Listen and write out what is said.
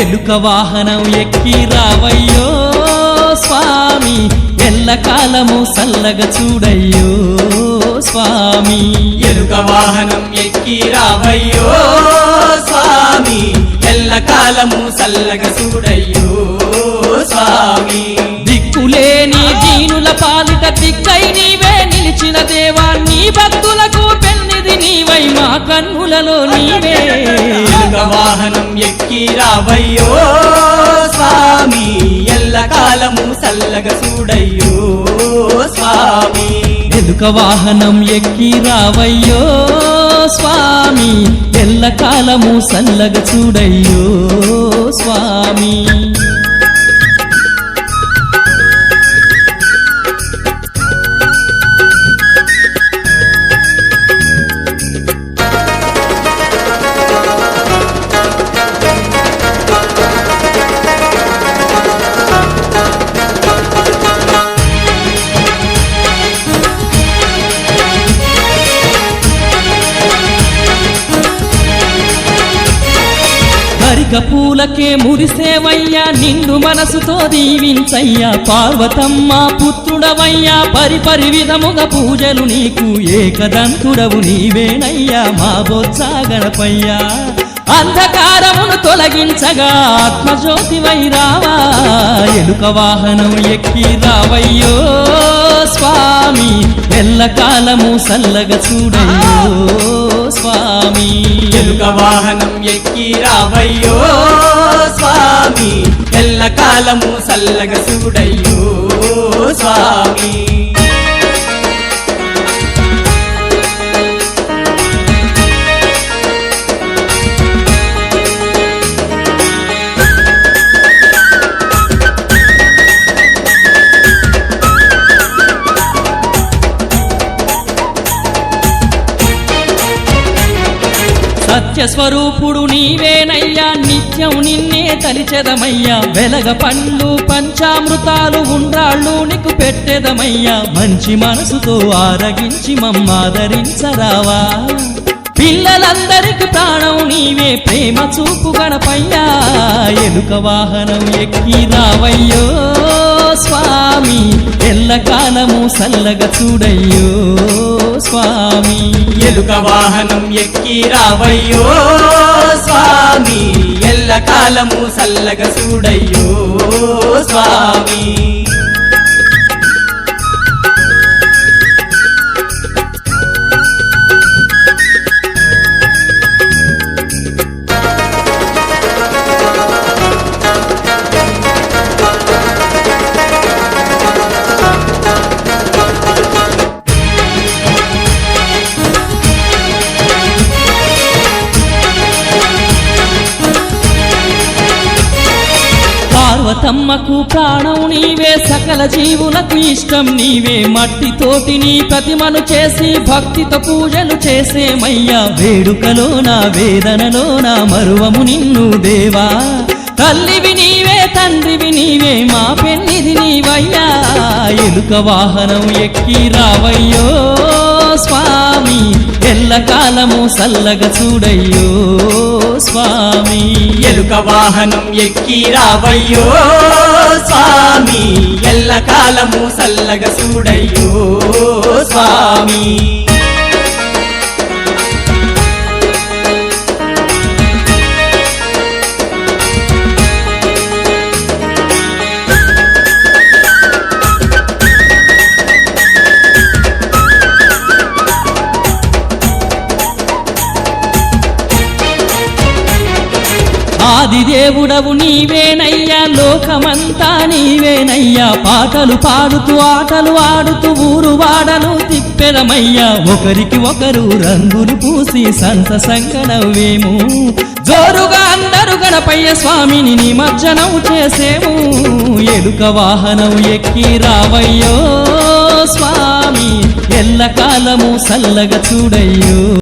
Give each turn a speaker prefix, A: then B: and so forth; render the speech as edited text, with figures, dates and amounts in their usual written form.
A: ఎలుక వాహనం ఎక్కి రావయ్యో స్వామి ఎల్లకాలము సల్లగా చూడయ్యో స్వామి
B: ఎలుక వాహనం ఎక్కి రావయ్యో స్వామి ఎల్లకాలము సల్లగా చూడయ్యో స్వామి
A: దిక్కులేని దీనుల పాలిట దిక్కై నీవే నిలిచిన దేవా నీ భక్తులకు పెన్నిది నీవై మా కన్నులలో నీవే
B: ఎలుక వాహనం ఎక్కి రావయ్యో స్వామి ఎల్లకాలము సల్లగా చూడయ్యో స్వామి
A: ఎలుక వాహనం ఎక్కి రావయ్యో స్వామి ఎల్లకాలము సల్లగా చూడయ్యో స్వామి హరిక పూలకే మురిసేవయ్యా నిన్ను మనసుతో దీవించయ్యా పార్వతమ్మ పుత్రుడవయ్యా పరిపరి విధముగా పూజలు నీకు ఏకదంతుడవు నీవేనయ్యా మా బొత్స గణపయ్యా అంధకారమును తొలగించగా ఆత్మజ్యోతివై రావా ఎలుక వాహనం ఎక్కి రావయ్యో స్వామి ఎల్లకాలము సల్లగా చూడయ్యో స్వామి
B: ఎలుక వాహనం ఎక్కి రావయ్యో స్వామి ఎల్లకాలము సల్లగా చూడయ్యో స్వామి
A: సత్యస్వరూపుడు నీవేనయ్యా నిత్యం నిన్నే తలిచెదమయ్యా వెలగ పండ్లు పంచామృతాలు ఉండ్రాళ్ళు నీకు పెట్టెదమయ్యా మంచి మనసుతో ఆరగించి మమ్మాదరించరావా పిల్లలందరికి ప్రాణం నీవే ప్రేమ చూపు గణపయ్యా ఎలుక వాహనం ఎక్కి రావయ్యో స్వామి ఎల్లకాలము సల్లగా చూడయ్యో స్వామి
B: ఎలుక వాహనం ఎక్కి రావయ్యో స్వామి ఎల్లకాలము సల్లగా చూడయ్యో స్వామి
A: పార్వతమ్మకు ప్రాణం నీవే సకల జీవులకు ఇష్టం నీవే మట్టితోటి నీ ప్రతిమను చేసి భక్తితో పూజలు చేసేమయ్యా వేడుకలోన వేదనలోన మరువము నిన్ను దేవా తల్లివి నీవే తండ్రివి నీవే మా పెన్నిది నీవయ్యా ఎలుక వాహనం ఎక్కి రావయ్యో స్వామి ఎల్లకాలము సల్లగా చూడయ్యో స్వామి
B: ఎలుక వాహనం ఎక్కి రావయ్యో స్వామి ఎల్లకాలము సల్లగా చూడయ్యో స్వామి
A: ఆదిదేవుడవు నీవేనయ్యా లోకమంతా నీవేనయ్యా పాటలు పాడుతూ ఆటలు ఆడుతూ ఊరు వాడలు తిప్పెదమయ్యా ఒకరికి ఒకరు రంగులు పూసి సంతసంగా నవ్వేము జోరుగా అందరు గణపయ్య స్వామిని నిమజ్జనం చేసేము ఎలుక వాహనం ఎక్కి రావయ్యో స్వామి ఎల్లకాలము సల్లగా చూడయ్యో